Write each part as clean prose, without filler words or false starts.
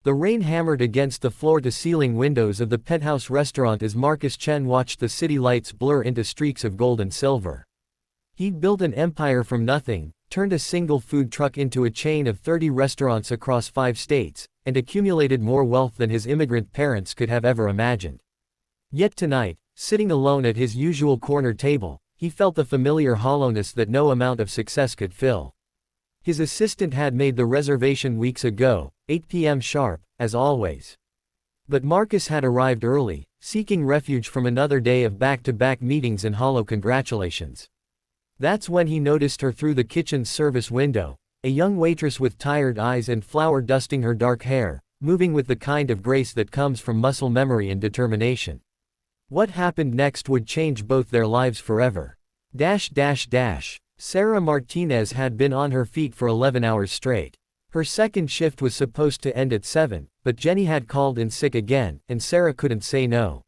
The rain hammered against the floor-to-ceiling windows of the penthouse restaurant as Marcus Chen watched the city lights blur into streaks of gold and silver. He'd built an empire from nothing, turned a single food truck into a chain of 30 restaurants across 5 states, and accumulated more wealth than his immigrant parents could have ever imagined. Yet tonight, sitting alone at his usual corner table, he felt the familiar hollowness that no amount of success could fill. His assistant had made the reservation weeks ago, 8 p.m. sharp, as always. But Marcus had arrived early, seeking refuge from another day of back-to-back meetings and hollow congratulations. That's when he noticed her through the kitchen's service window, a young waitress with tired eyes and flour dusting her dark hair, moving with the kind of grace that comes from muscle memory and determination. What happened next would change both their lives forever. Sarah Martinez had been on her feet for 11 hours straight. Her second shift was supposed to end at 7, but Jenny had called in sick again, and Sarah couldn't say no.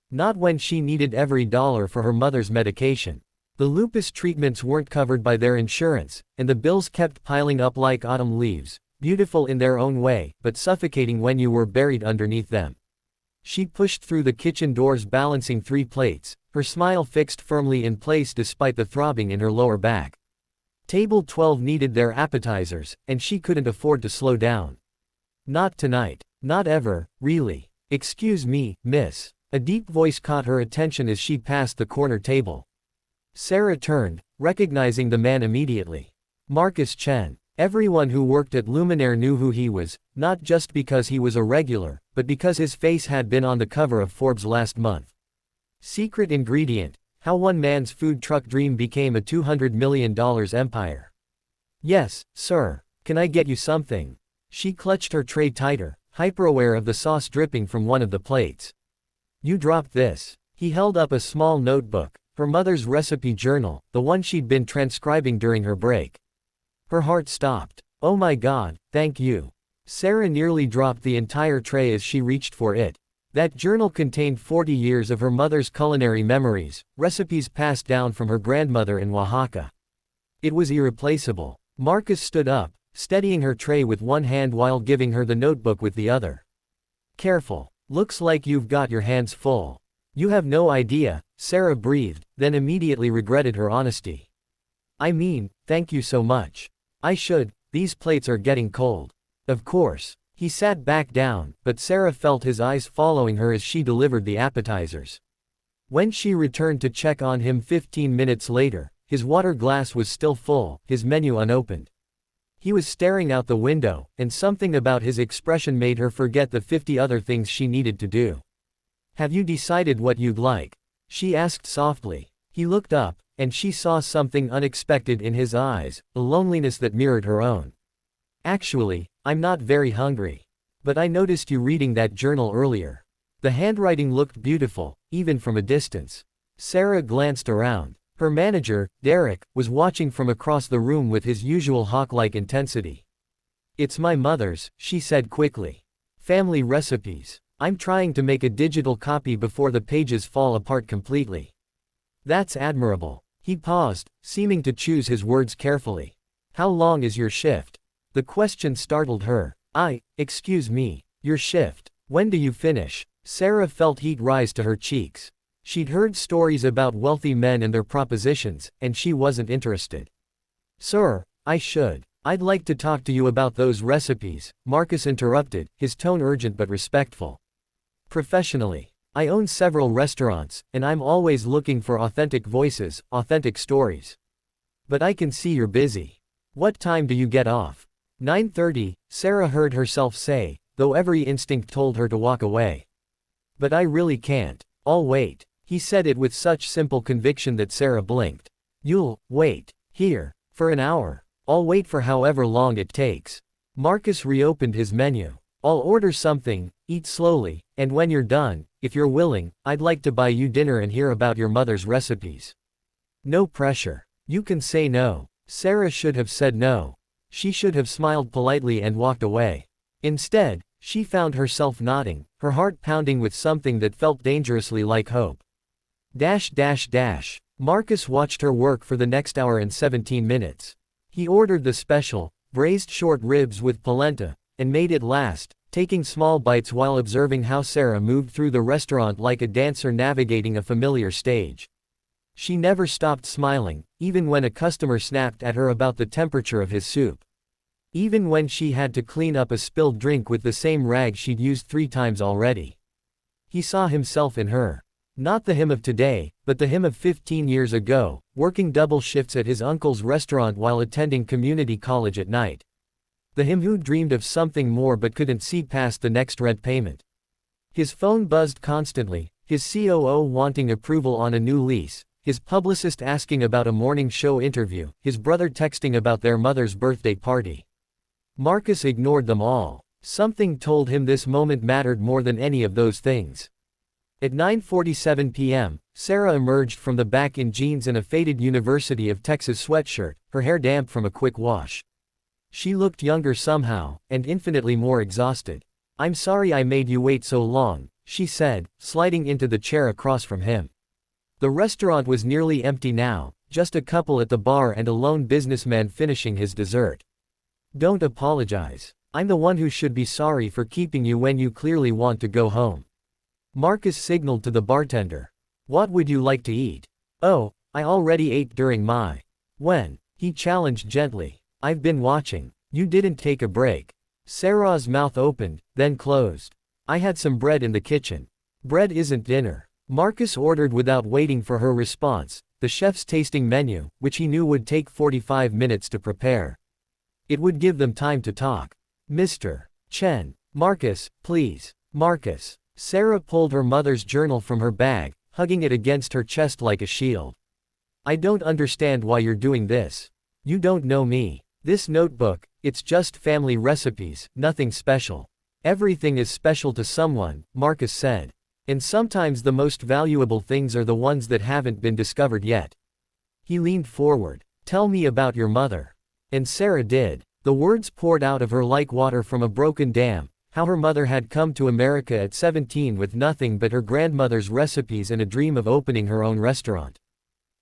Not when she needed every dollar for her mother's medication. The lupus treatments weren't covered by their insurance, and the bills kept piling up like autumn leaves, beautiful in their own way, but suffocating when you were buried underneath them. She pushed through the kitchen doors balancing 3 plates, her smile fixed firmly in place despite the throbbing in her lower back. Table 12 needed their appetizers, and she couldn't afford to slow down. Not tonight. Not ever, really. Excuse me, miss. A deep voice caught her attention as she passed the corner table. Sarah turned, recognizing the man immediately. Marcus Chen. Everyone who worked at Luminaire knew who he was, not just because he was a regular, but because his face had been on the cover of Forbes last month. Secret ingredient: how one man's food truck dream became a $200 million empire. Yes, sir. Can I get you something? She clutched her tray tighter, hyper-aware of the sauce dripping from one of the plates. You dropped this. He held up a small notebook, her mother's recipe journal, the one she'd been transcribing during her break. Her heart stopped. Oh my God, thank you. Sarah nearly dropped the entire tray as she reached for it. That journal contained 40 years of her mother's culinary memories, recipes passed down from her grandmother in Oaxaca. It was irreplaceable. Marcus stood up, steadying her tray with one hand while giving her the notebook with the other. Careful. Looks like you've got your hands full. You have no idea, Sarah breathed, then immediately regretted her honesty. I mean, thank you so much. I should. These plates are getting cold. Of course. He sat back down, but Sarah felt his eyes following her as she delivered the appetizers. When she returned to check on him 15 minutes later, his water glass was still full, his menu unopened. He was staring out the window, and something about his expression made her forget the 50 other things she needed to do. Have you decided what you'd like? She asked softly. He looked up, and she saw something unexpected in his eyes, a loneliness that mirrored her own. Actually, I'm not very hungry. But I noticed you reading that journal earlier. The handwriting looked beautiful, even from a distance. Sarah glanced around. Her manager, Derek, was watching from across the room with his usual hawk-like intensity. It's my mother's, she said quickly. Family recipes. I'm trying to make a digital copy before the pages fall apart completely. That's admirable. He paused, seeming to choose his words carefully. How long is your shift? The question startled her. Excuse me, your shift. When do you finish? Sarah felt heat rise to her cheeks. She'd heard stories about wealthy men and their propositions, and she wasn't interested. Sir, I'd like to talk to you about those recipes, Marcus interrupted, his tone urgent but respectful. Professionally. I own several restaurants, and I'm always looking for authentic voices, authentic stories. But I can see you're busy. What time do you get off? 9:30, Sarah heard herself say, though every instinct told her to walk away. But I really can't. I'll wait. He said it with such simple conviction that Sarah blinked. You'll wait here for an hour. I'll wait for however long it takes. Marcus reopened his menu. I'll order something, eat slowly, and when you're done, if you're willing, I'd like to buy you dinner and hear about your mother's recipes. No pressure. You can say no. Sarah should have said no. She should have smiled politely and walked away. Instead, she found herself nodding, her heart pounding with something that felt dangerously like hope. Marcus watched her work for the next hour and 17 minutes. He ordered the special, braised short ribs with polenta, and made it last, taking small bites while observing how Sarah moved through the restaurant like a dancer navigating a familiar stage. She never stopped smiling, even when a customer snapped at her about the temperature of his soup. Even when she had to clean up a spilled drink with the same rag she'd used 3 times already. He saw himself in her. Not the him of today, but the him of 15 years ago, working double shifts at his uncle's restaurant while attending community college at night. The him who dreamed of something more but couldn't see past the next rent payment. His phone buzzed constantly, his COO wanting approval on a new lease, his publicist asking about a morning show interview, his brother texting about their mother's birthday party. Marcus ignored them all. Something told him this moment mattered more than any of those things. At 9:47 p.m., Sarah emerged from the back in jeans and a faded University of Texas sweatshirt, her hair damp from a quick wash. She looked younger somehow, and infinitely more exhausted. "I'm sorry I made you wait so long," she said, sliding into the chair across from him. The restaurant was nearly empty now, just a couple at the bar and a lone businessman finishing his dessert. "Don't apologize. I'm the one who should be sorry for keeping you when you clearly want to go home." Marcus signaled to the bartender. "What would you like to eat?" "Oh, I already ate during my..." "When?" he challenged gently. "I've been watching. You didn't take a break." Sarah's mouth opened, then closed. "I had some bread in the kitchen." "Bread isn't dinner." Marcus ordered without waiting for her response, the chef's tasting menu, which he knew would take 45 minutes to prepare. It would give them time to talk. "Mr. Chen." "Marcus, please." "Marcus." Sarah pulled her mother's journal from her bag, hugging it against her chest like a shield. "I don't understand why you're doing this. You don't know me. This notebook, it's just family recipes, nothing special." "Everything is special to someone," Marcus said. "And sometimes the most valuable things are the ones that haven't been discovered yet." He leaned forward. "Tell me about your mother." And Sarah did. The words poured out of her like water from a broken dam. How her mother had come to America at 17 with nothing but her grandmother's recipes and a dream of opening her own restaurant.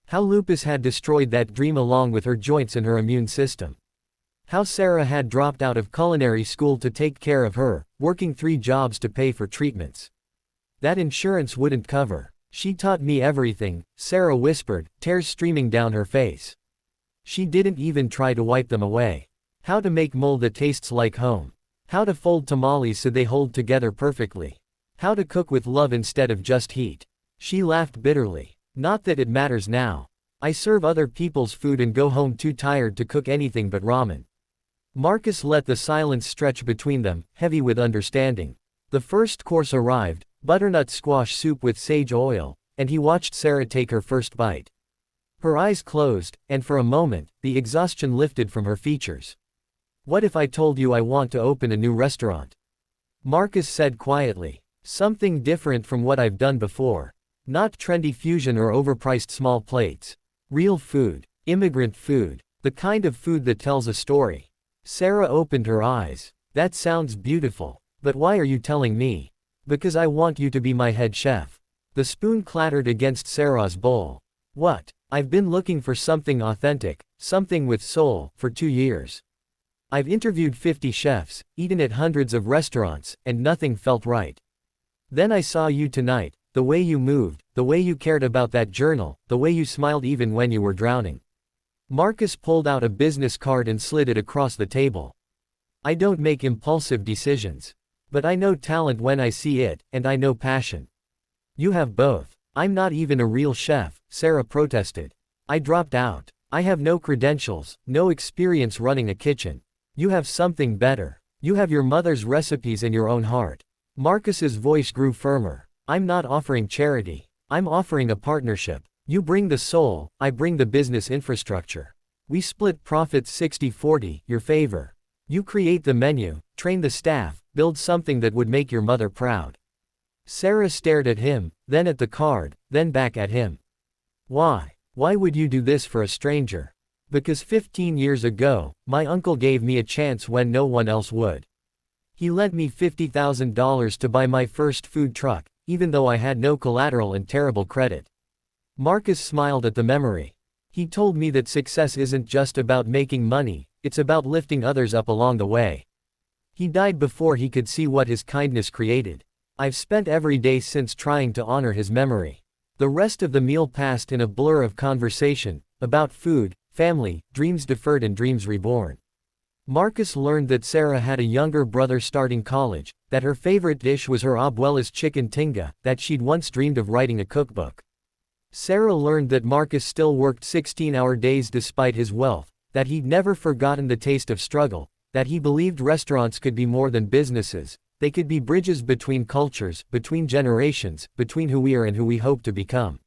How lupus had destroyed that dream along with her joints and her immune system. How Sarah had dropped out of culinary school to take care of her, working 3 jobs to pay for treatments that insurance wouldn't cover. "She taught me everything," Sarah whispered, tears streaming down her face. She didn't even try to wipe them away. How to make mole that tastes like home. How to fold tamales so they hold together perfectly. How to cook with love instead of just heat. She laughed bitterly. "Not that it matters now. I serve other people's food and go home too tired to cook anything but ramen." Marcus let the silence stretch between them, heavy with understanding. The first course arrived, butternut squash soup with sage oil, and he watched Sarah take her first bite. Her eyes closed, and for a moment, the exhaustion lifted from her features. "What if I told you I want to open a new restaurant?" Marcus said quietly. "Something different from what I've done before. Not trendy fusion or overpriced small plates. Real food. Immigrant food. The kind of food that tells a story." Sarah opened her eyes. "That sounds beautiful. But why are you telling me?" "Because I want you to be my head chef." The spoon clattered against Sarah's bowl. "What?" "I've been looking for something authentic, something with soul, for 2 years. I've interviewed 50 chefs, eaten at hundreds of restaurants, and nothing felt right. Then I saw you tonight, the way you moved, the way you cared about that journal, the way you smiled even when you were drowning." Marcus pulled out a business card and slid it across the table. "I don't make impulsive decisions. But I know talent when I see it, and I know passion. You have both." "I'm not even a real chef," Sarah protested. "I dropped out. I have no credentials, no experience running a kitchen. You have something better. You have your mother's recipes and your own heart." Marcus's voice grew firmer. "I'm not offering charity. I'm offering a partnership. You bring the soul, I bring the business infrastructure. We split profits 60-40, your favor. You create the menu, train the staff, build something that would make your mother proud." Sarah stared at him, then at the card, then back at him. "Why? Why would you do this for a stranger?" "Because 15 years ago, my uncle gave me a chance when no one else would. He lent me $50,000 to buy my first food truck, even though I had no collateral and terrible credit." Marcus smiled at the memory. "He told me that success isn't just about making money, it's about lifting others up along the way." He died before he could see what his kindness created. I've spent every day since trying to honor his memory. The rest of the meal passed in a blur of conversation, about food, family, dreams deferred and dreams reborn. Marcus learned that Sarah had a younger brother starting college, that her favorite dish was her abuela's chicken tinga, that she'd once dreamed of writing a cookbook. Sarah learned that Marcus still worked 16-hour days despite his wealth, that he'd never forgotten the taste of struggle, that he believed restaurants could be more than businesses, they could be bridges between cultures, between generations, between who we are and who we hope to become.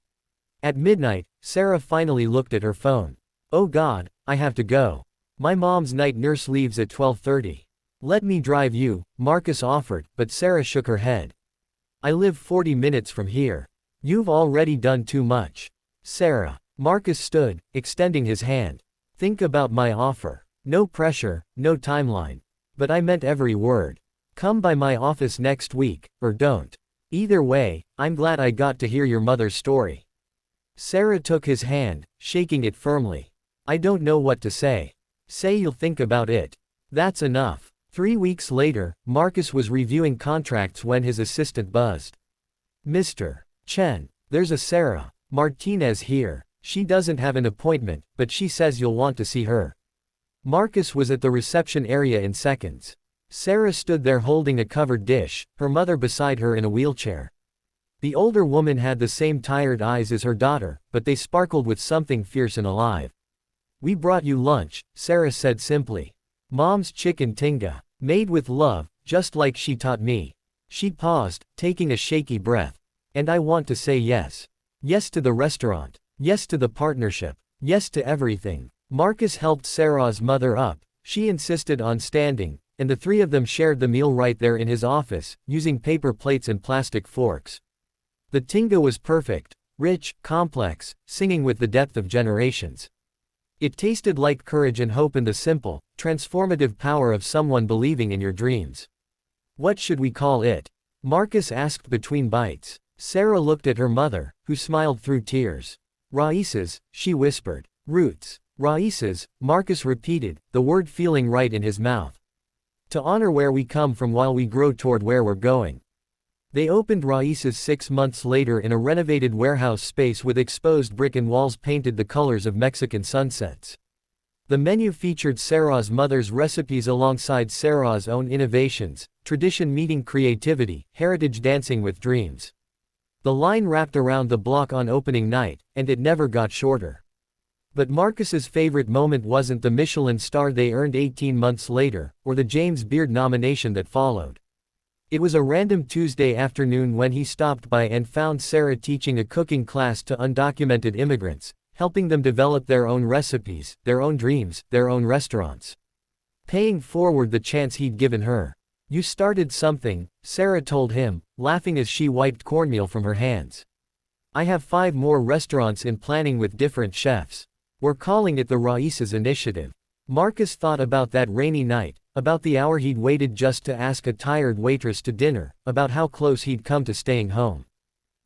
At midnight, Sarah finally looked at her phone. "Oh God, I have to go. My mom's night nurse leaves at 12:30. Let me drive you," Marcus offered, but Sarah shook her head. "I live 40 minutes from here. You've already done too much." "Sarah." Marcus stood, extending his hand. "Think about my offer. No pressure, no timeline. But I meant every word. Come by my office next week, or don't. Either way, I'm glad I got to hear your mother's story." Sarah took his hand, shaking it firmly. "I don't know what to say." "Say you'll think about it. That's enough." 3 weeks later, Marcus was reviewing contracts when his assistant buzzed. "Mr. Chen, there's a Sarah Martinez here. She doesn't have an appointment, but she says you'll want to see her." Marcus was at the reception area in seconds. Sarah stood there holding a covered dish, her mother beside her in a wheelchair. The older woman had the same tired eyes as her daughter, but they sparkled with something fierce and alive. "We brought you lunch," Sarah said simply. "Mom's chicken tinga, made with love, just like she taught me." She paused, taking a shaky breath. "And I want to say yes. Yes to the restaurant. Yes to the partnership. Yes to everything." Marcus helped Sarah's mother up. She insisted on standing, and the three of them shared the meal right there in his office, using paper plates and plastic forks. The tinga was perfect, rich, complex, singing with the depth of generations. It tasted like courage and hope in the simple, transformative power of someone believing in your dreams. "What should we call it?" Marcus asked between bites. Sarah looked at her mother, who smiled through tears. "Raíces," she whispered. "Roots." "Raíces," Marcus repeated, the word feeling right in his mouth. "To honor where we come from while we grow toward where we're going." They opened Raíces 6 months later in a renovated warehouse space with exposed brick and walls painted the colors of Mexican sunsets. The menu featured Sarah's mother's recipes alongside Sarah's own innovations, tradition meeting creativity, heritage dancing with dreams. The line wrapped around the block on opening night, and it never got shorter. But Marcus's favorite moment wasn't the Michelin star they earned 18 months later, or the James Beard nomination that followed. It was a random Tuesday afternoon when he stopped by and found Sarah teaching a cooking class to undocumented immigrants, helping them develop their own recipes, their own dreams, their own restaurants. Paying forward the chance he'd given her. "You started something," Sarah told him, laughing as she wiped cornmeal from her hands. "I have 5 more restaurants in planning with different chefs. We're calling it the Raíces Initiative." Marcus thought about that rainy night, about the hour he'd waited just to ask a tired waitress to dinner, about how close he'd come to staying home.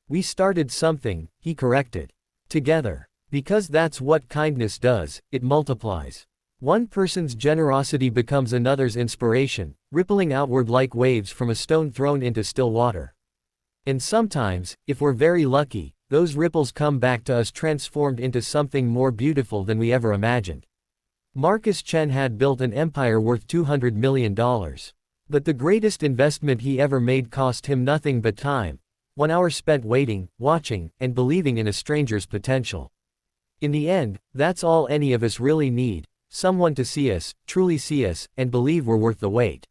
"We started something," he corrected. "Together. Because that's what kindness does, it multiplies. One person's generosity becomes another's inspiration, rippling outward like waves from a stone thrown into still water. And sometimes, if we're very lucky, those ripples come back to us transformed into something more beautiful than we ever imagined." Marcus Chen had built an empire worth $200 million. But the greatest investment he ever made cost him nothing but time. 1 hour spent waiting, watching, and believing in a stranger's potential. In the end, that's all any of us really need. Someone to see us, truly see us, and believe we're worth the wait.